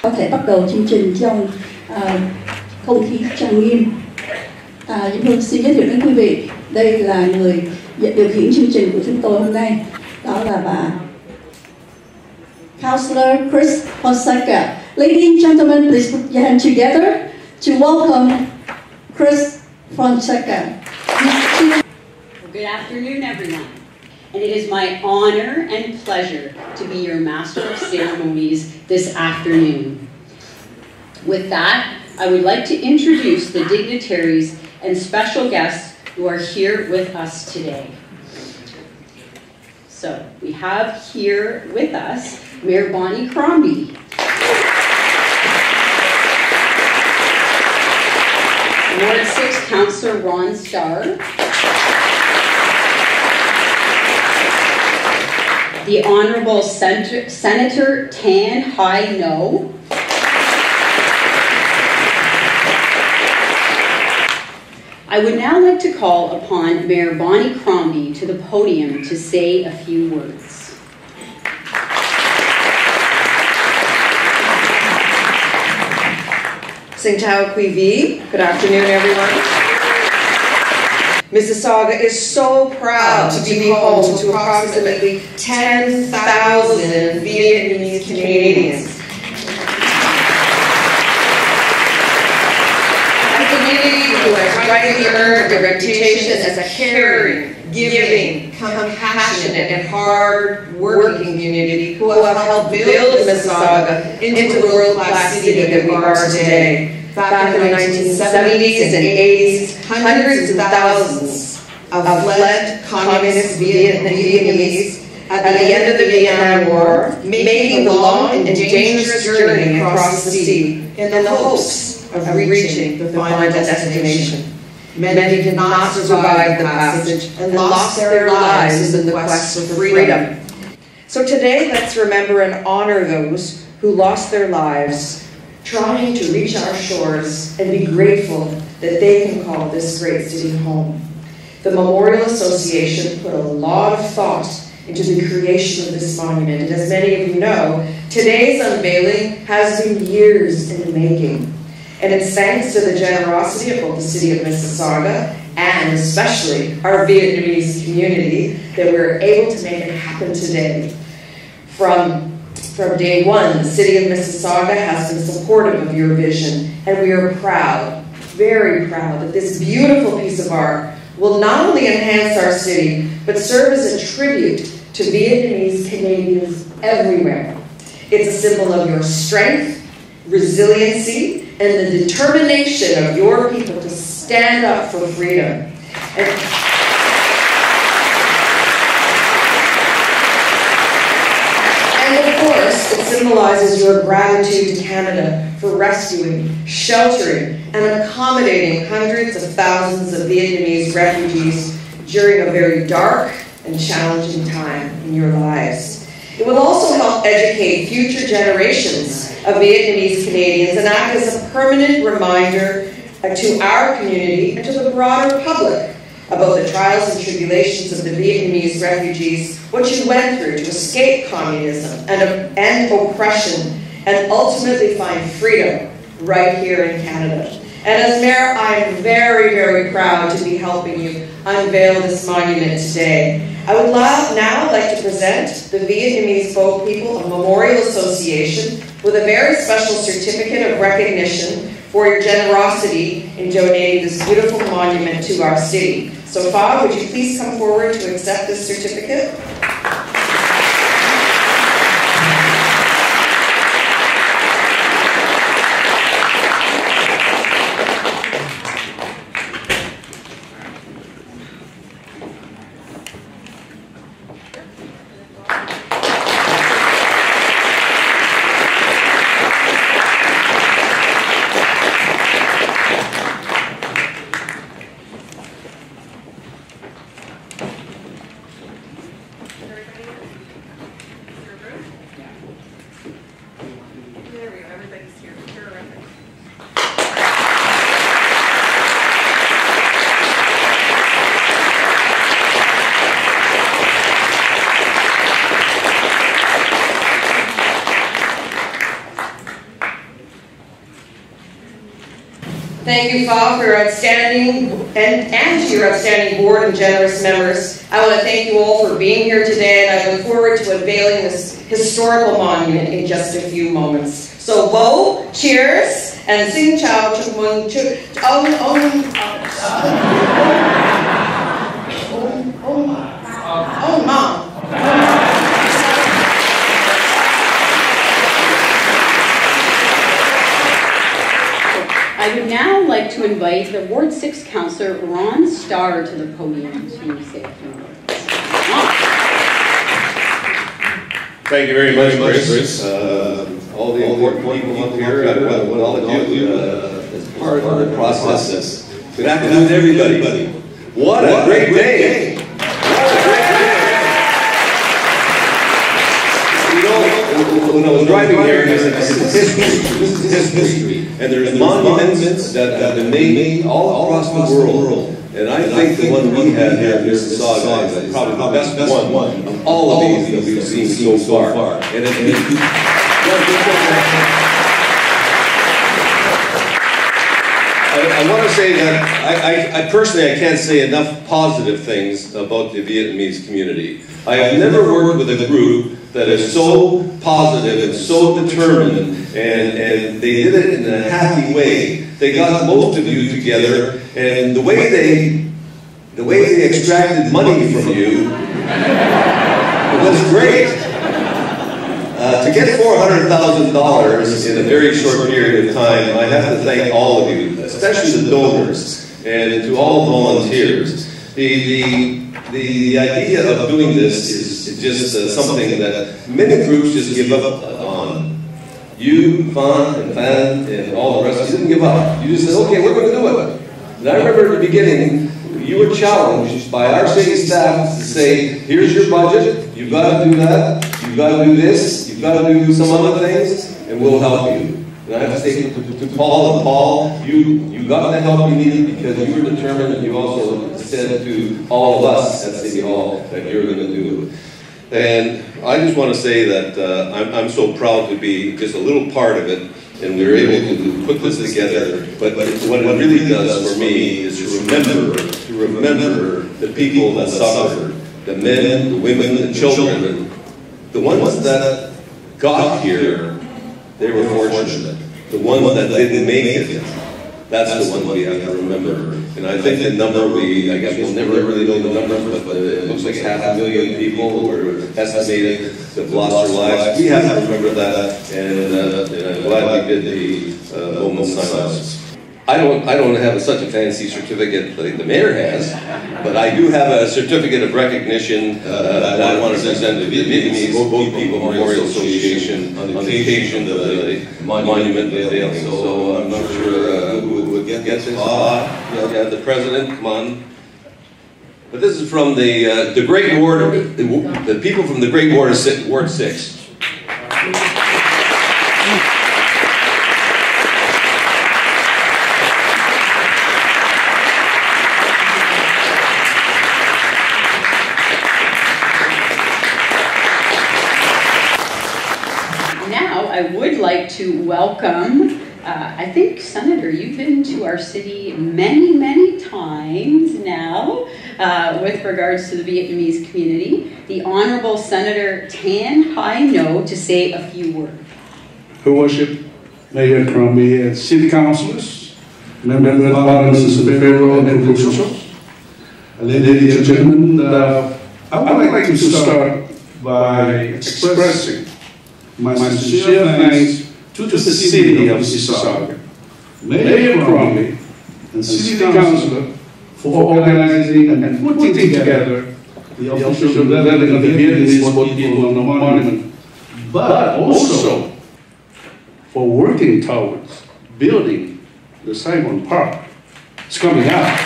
Có thể bắt đầu chương trình trong không khí trang nghiêm. Diễm Hương xin giới thiệu đến quý vị, đây là người điều khiển chương trình của chúng tôi hôm nay, đó là bà Councillor Chris Fonseca. Ladies and gentlemen, please put your hands together to welcome Chris Fonseca. Good afternoon, everyone. And it is my honor and pleasure to be your Master of Ceremonies this afternoon. With that, I would like to introduce the dignitaries and special guests who are here with us today. So, we have here with us Mayor Bonnie Crombie, Ward 6 Councillor Ron Starr, the Honourable Senator Tan Hai No, I would now like to call upon Mayor Bonnie Crombie to the podium to say a few words. Sing Tao Kui Vi. Good afternoon, everyone. Mississauga is so proud to be home to approximately 10,000 Vietnamese Canadians. A community who has rightly earned a reputation as a caring, giving, compassionate, and hard-working community who have helped build Mississauga into the world-class city that we are today. Back in the 1970s and 80s, hundreds of thousands of fled communist Vietnamese at the end of the Vietnam War, making the long and dangerous journey across the sea in the hopes of reaching the final destination. Many did not survive the passage and lost their lives in the quest for freedom. So today, let's remember and honor those who lost their lives trying to reach our shores and be grateful that they can call this great city home. The Memorial Association put a lot of thought into the creation of this monument, and as many of you know, today's unveiling has been years in the making. And it's thanks to the generosity of both the City of Mississauga and especially our Vietnamese community that we're able to make it happen today. From day one, the City of Mississauga has been supportive of your vision, and we are proud, very proud, that this beautiful piece of art will not only enhance our city, but serve as a tribute to Vietnamese Canadians everywhere. It's a symbol of your strength, resiliency, and the determination of your people to stand up for freedom. And of course, it symbolizes your gratitude to Canada for rescuing, sheltering, and accommodating hundreds of thousands of Vietnamese refugees during a very dark and challenging time in your lives. It will also help educate future generations of Vietnamese Canadians and act as a permanent reminder to our community and to the broader public about the trials and tribulations of the Vietnamese refugees, what you went through to escape communism and oppression, and ultimately find freedom right here in Canada. And as Mayor, I'm very, very proud to be helping you unveil this monument today. I would now like to present the Vietnamese Boat People of Memorial Association with a very special certificate of recognition for your generosity in donating this beautiful monument to our city. So, Fa, would you please come forward to accept this certificate? Thank you, Pha, for your outstanding, and to your outstanding board and generous members. I want to thank you all for being here today, and I look forward to unveiling this historical monument in just a few moments. So, Bo, cheers, and sing chow chukmun chuk. Oh, Mom. I would now like to invite the Ward 6 Councillor Ron Starr to the podium to say a few words. Thank you very much, Chris. All the important people up here, I want to acknowledge you as part of the process. Good afternoon, everybody. What a great day! What a great day! You know, when I was driving here, this is history. And there's monuments that have been made all across the world. And I think the one we have here in Mississauga is probably the best one of all of these that we've seen so far. And I want to say that I personally can't say enough positive things about the Vietnamese community. I have never worked with a group that is so positive and so determined, and they did it in a happy way. They got most of you together, and the way they extracted money from you was great. To get $400,000 in a very short period of time, I have to thank all of you, especially the donors, and to all volunteers. The idea of doing this is just something that many groups just give up on. You, Phan, and Fan, and all the rest, you didn't give up. You just said, okay, we're going to do it. And I remember at the beginning, you were challenged by our city staff to say, here's your budget, you've got to do that, you've got to do this, you've got to do some other things, and we'll help you. And I have to say to Paul, you got the help you needed because you were determined, and you also said to all of us at City Hall that you're going to do it. And I just want to say that I'm so proud to be just a little part of it, and we were able to put this together. But what it really does for me is to remember the people that suffered, the men, the women, the children, the ones that got here. They were fortunate. The ones that didn't make it, that's the ones we have to remember. And I think the number I guess we'll never really know the number, but it looks like 500,000 people were estimated to have lost their lives. We have to remember that, and I'm glad we did the moment of silence. I don't have such a fancy certificate like the mayor has, but I do have a certificate of recognition that I want to present to the Vietnamese Boat People Memorial Association on the occasion of the Monument Day. So I'm not sure who would get this. Yeah, the president, come on. But this is from the Great Ward, the people from the Great Ward of Ward 6. I would like to welcome, I think, Senator, you've been to our city many, many times now with regards to the Vietnamese community, the Honorable Senator Tan Hai Ngo to say a few words. Her Worship, Mayor Crombie, and City Councilors, members of Parliament, federal and provincial, ladies and gentlemen, I would like to start by expressing my sincere thanks to the City of Mississauga, Mayor Crombie, and City Councilor for organizing and putting together the official gathering of the Vietnamese Boat People on the Monument, but also for working towards building the Saigon Park. It's coming out.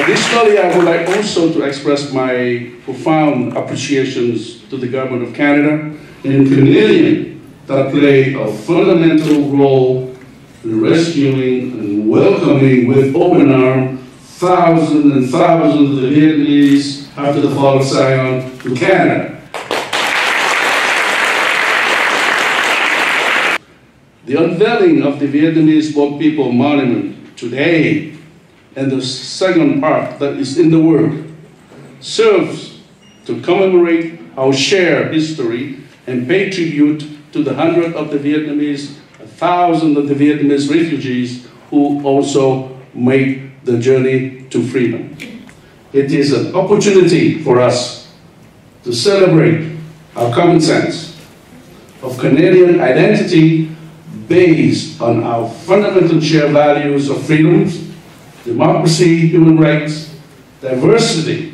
Additionally, I would like also to express my profound appreciations to the Government of Canada and Canadians that play a fundamental role in rescuing and welcoming with open arms thousands and thousands of the Vietnamese after the fall of Saigon to Canada. The unveiling of the Vietnamese Boat People Monument today and the second part that is in the work serves to commemorate our shared history and pay tribute to the hundreds of the Vietnamese, thousands of the Vietnamese refugees who also made the journey to freedom. It is an opportunity for us to celebrate our common sense of Canadian identity based on our fundamental shared values of freedoms, democracy, human rights, diversity,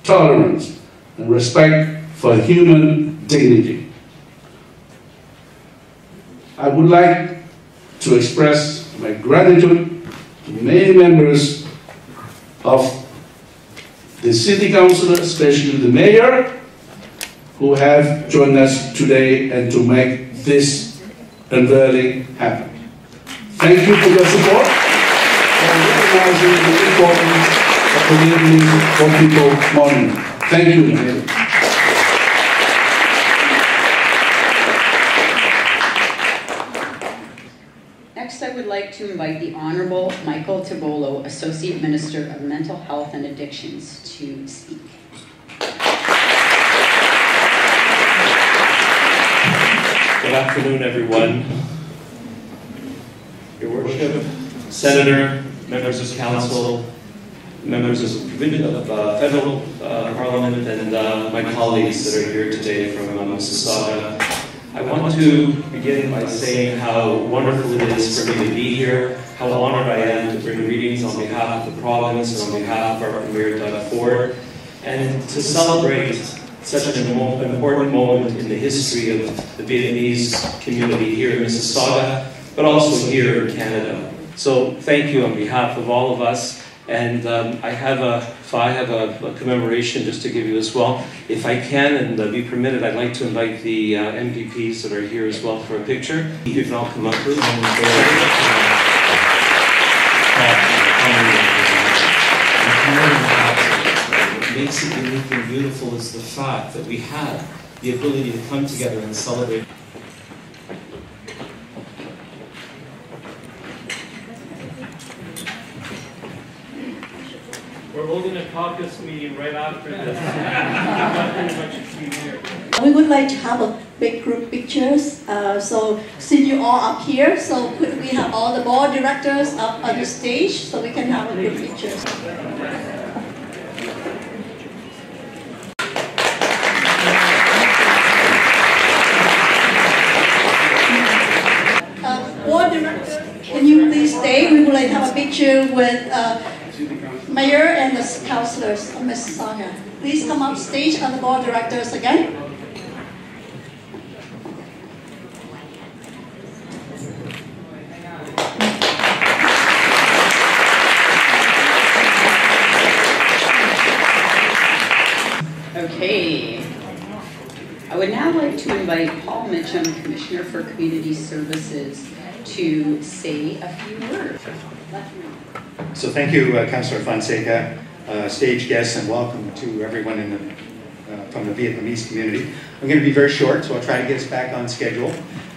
tolerance, and respect for human dignity. I would like to express my gratitude to many members of the City Council, especially the Mayor, who have joined us today and to make this unveiling happen. Thank you for your support and recognizing the importance of the Vietnamese Boat People Monument. Thank you, Mayor. Next, I would like to invite the Honorable Michael Tibolo, Associate Minister of Mental Health and Addictions, to speak. Good afternoon, everyone. Your Worship, Senator, members of Council, members of Federal Parliament, and my colleagues that are here today from Mississauga. I want to begin by saying how wonderful it is for me to be here, how honored I am to bring greetings on behalf of the province and on behalf of our Premier Doug Ford, and to celebrate such an important moment in the history of the Vietnamese community here in Mississauga, but also here in Canada. So thank you on behalf of all of us. And I have a commemoration just to give you as well. If I can and be permitted, I'd like to invite the MPPs that are here as well for a picture. You can all come up, please. What makes it unique and beautiful is the fact that we had the ability to come together and celebrate. We're holding a caucus meeting right after this. We would like to have a big group pictures. So since you all up here, so could we have all the board directors up on the stage so we can have a group pictures. Board director, can you please stay? We would like to have a picture with Mayor and the councillors of Mississauga. Please come up stage on the board directors again. Okay. I would now like to invite Paul Mitchum, Commissioner for Community Services, to say a few words. So thank you, Councillor Fonseca, stage guests, and welcome to everyone from the Vietnamese community. I'm going to be very short, so I'll try to get us back on schedule.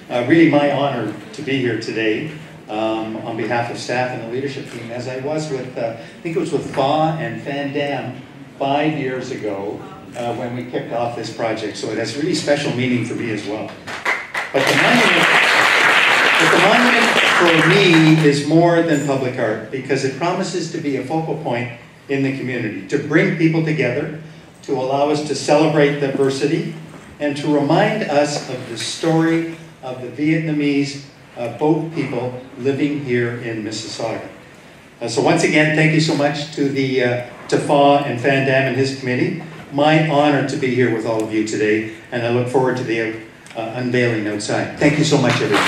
Really my honor to be here today on behalf of staff and the leadership team, as I was with, I think it was with Pha and Phan Dam 5 years ago when we kicked off this project. So it has really special meaning for me as well. But the monument for me is more than public art because it promises to be a focal point in the community, to bring people together, to allow us to celebrate diversity, and to remind us of the story of the Vietnamese boat people living here in Mississauga. So once again, thank you so much to Pha and Phan Dam and his committee. My honor to be here with all of you today, and I look forward to the unveiling outside. Thank you so much, everyone.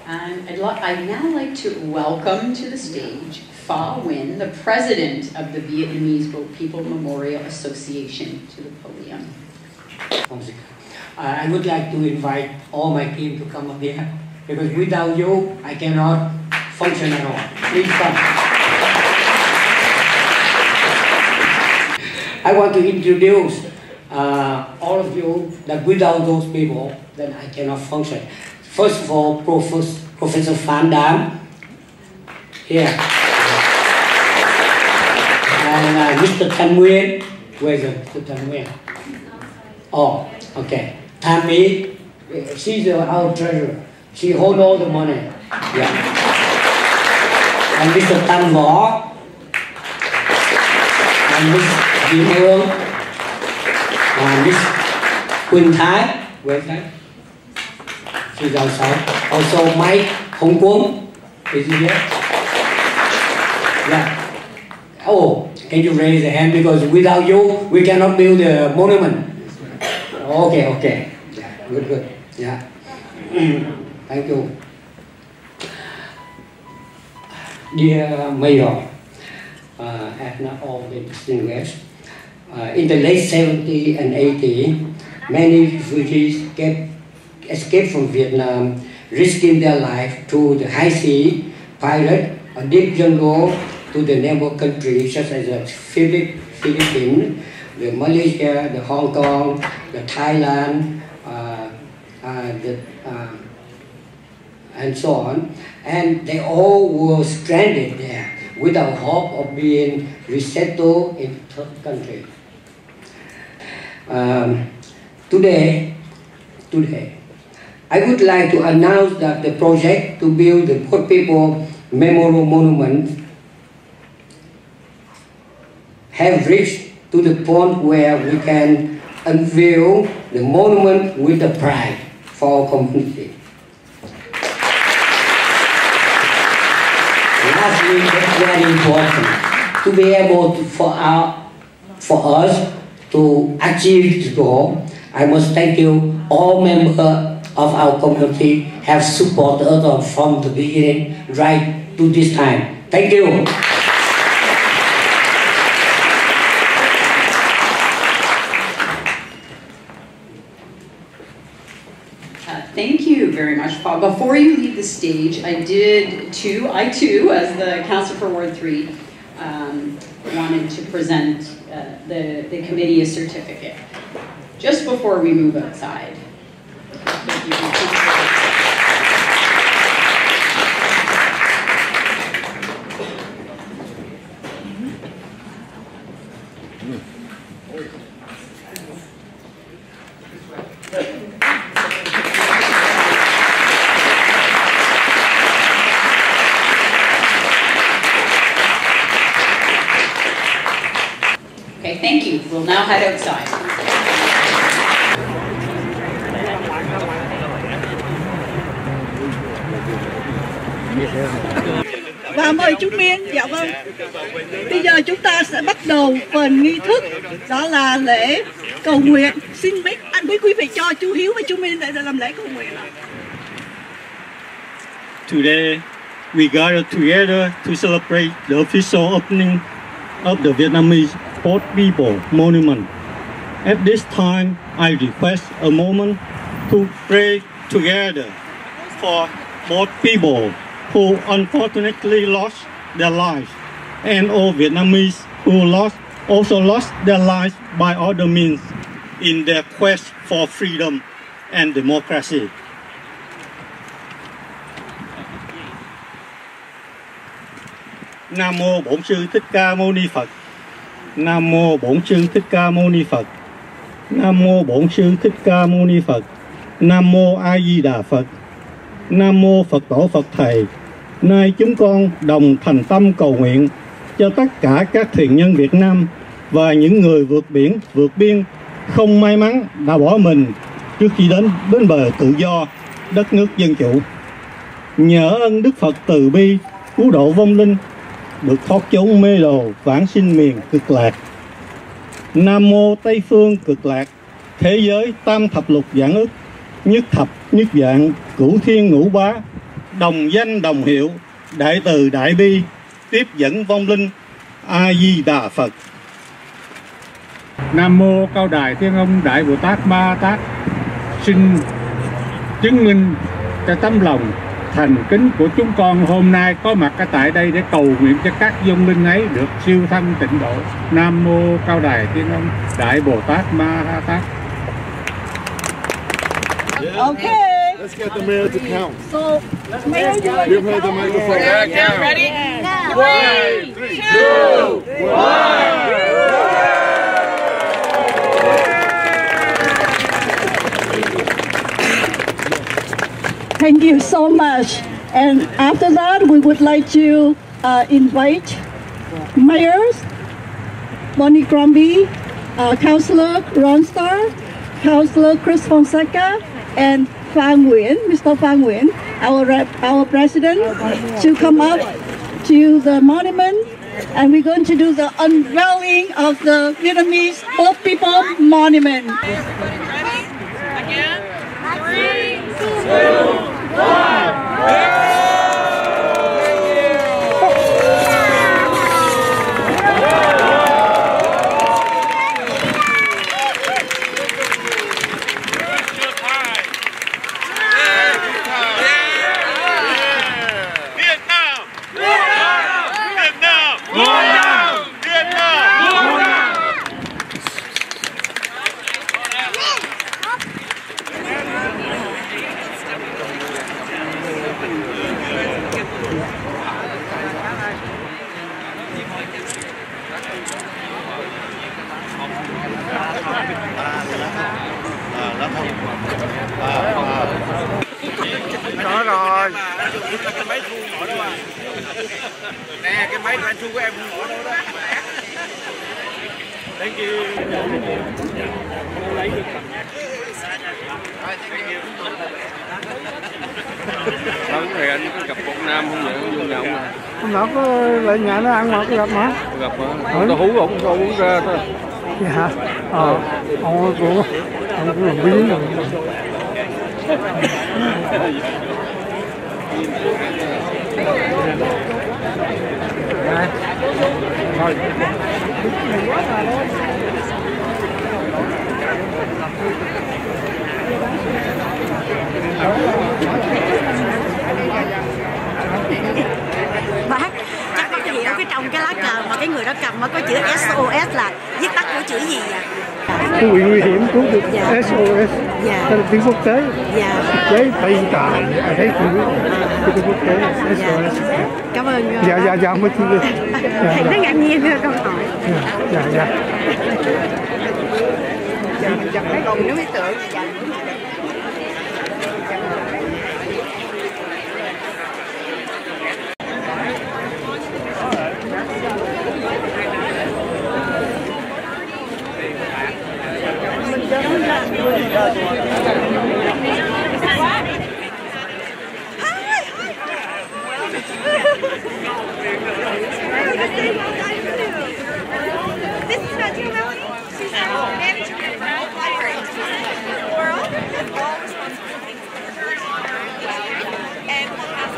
And I'd now like to welcome to the stage Pha Nguyen, the President of the Vietnamese Boat People Memorial Association, to the podium. I would like to invite all my team to come up here, because without you, I cannot function at all. Please come. I want to introduce all of you that without those people, then I cannot function. First of all, Professor Phan Dam here, and Mr. Thanh Nguyen. Where is Mr. Thanh Nguyen? Oh, okay. Tammy, she's our treasurer. She holds all the money. Yeah. And Mr. Tam Ngõ, and Miss Kim Hương, and Miss Quỳnh Thái. Where's that? She's outside. Also Mike Hồng Quân. Is he here? Yeah. Oh, can you raise a hand, because without you we cannot build the monument. Okay. Yeah, good. Yeah. Thank you. Dear Mayor, and all the distinguished, in the late 70s and 80s, many refugees escaped from Vietnam, risking their life through the high sea, pirate, or deep jungle to the neighbor countries such as the Philippines, the Malaysia, the Hong Kong, the Thailand, and so on. And they all were stranded there without hope of being resettled in third country. Today, I would like to announce that the project to build the Boat People Memorial Monument have reached to the point where we can unveil the monument with the pride for our community. Lastly, it's very important to be able to, for us to achieve this goal. I must thank you, all members of our community have supported us from the beginning right to this time. Thank you. Thank you very much, Paul. Before you leave the stage, I too, as the Councillor for Ward 3, wanted to present the committee a certificate just before we move outside. Thank you. Okay, thank you. We'll now head outside. Và mời chú Miên. Dạ vâng. Bây giờ chúng ta sẽ bắt đầu phần nghi thức, đó là lễ cầu nguyện. Xin mấy anh quý vị cho chú Hiếu và chú Miên để làm lễ cầu nguyện. Today, we gather together to celebrate the official opening of the Vietnamese Boat People Monument. At this time, I request a moment to pray together for both people who unfortunately lost their lives and all Vietnamese who also lost their lives by other means in their quest for freedom and democracy. Nam mô Bổn Sư Thích Ca Mâu Ni Phật. Nam mô Bổn Sư Thích Ca Mâu Ni Phật. Nam mô Bổn Sư Thích Ca Mâu Ni Phật. Nam mô A Di Đà Phật. Nam mô Phật Tổ Phật Thầy. Nay chúng con đồng thành tâm cầu nguyện cho tất cả các thuyền nhân Việt Nam và những người vượt biển, vượt biên không may mắn đã bỏ mình trước khi đến bến bờ tự do, đất nước dân chủ. Nhờ ơn Đức Phật từ bi cứu độ vong linh, được thoát chốn mê đồ vãng sinh miền cực lạc. Nam mô Tây phương cực lạc, thế giới tam thập lục vạn ức, nhất thập nhất vạn, cửu thiên ngũ bá, đồng danh đồng hiệu, đại từ đại bi, tiếp dẫn vong linh. A Di Đà Phật. Nam mô Cao Đài Thiên Ông Đại Bồ Tát Ma Tát, xin chứng minh cái tấm lòng thành kính của chúng con hôm nay có mặt ở tại đây để cầu nguyện cho các vong linh ấy được siêu thăng tịnh độ. Nam mô Cao Đài Thiên Ông Đại Bồ Tát Ma Tát. Okay. Let's get the mayor to count. So, Mayor, you like Give to her the count? microphone. Yeah, ready? Yeah. 1, 2, 1. Thank you so much. And after that, we would like to invite mayors, Bonnie Crombie, Councillor Ron Starr, Councillor Chris Fonseca, and Phan Nguyen, Mr. Phan Nguyen, our president, to come up to the monument, and we're going to do the unveiling of the Vietnamese Boat People Monument. Again, 3, 2, 1. Có rồi. Cái máy thu nhỏ đâu à? Nè, cái máy anh thu của em thu nhỏ đâu đó. Thank you. Lớn thì anh có gặp một nam không vậy, không vô nhậu mà. Hôm nọ có lại nhà nó ăn mà có gặp mà. Gặp mà, tao hú ổng sao uống ra thôi. Dạ, ông cũng làm biến rồi. Thôi. Bác, chắc bác hiểu cái trong cái lá cờ mà cái người đó cầm mà có chữ SOS là viết tắt của chữ gì à? Khu vực nguy hiểm cứu được SOS. Dạ. Đây là tiếng quốc tế. Dạ. Với Tây Tài, thấy chữ tiếng quốc tế SOS. Cảm ơn. Dạ, mới chi được. Thầy rất ngạc nhiên với câu hỏi. Dạ. Chặt mấy con nếu biết tưởng. This is not too Melanie. She's our manager of the library in the world. All responsibility for her and honor and we'll pass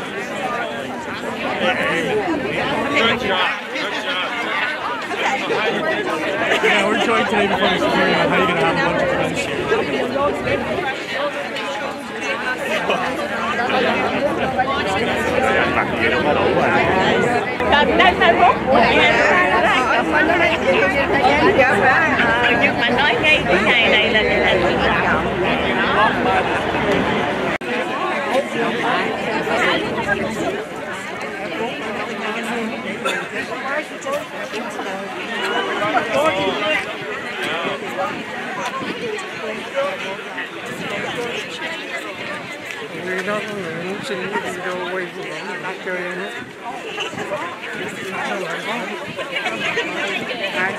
Good job. Yeah, we're joined today before the Superior on how you're going to have a bunch of events đây Facebook của nhưng mà nói ngay cái ngày này là cái ngày quan trọng. Vì đó có người muốn xin cái video quay của bọn mình chơi em hết. Ai?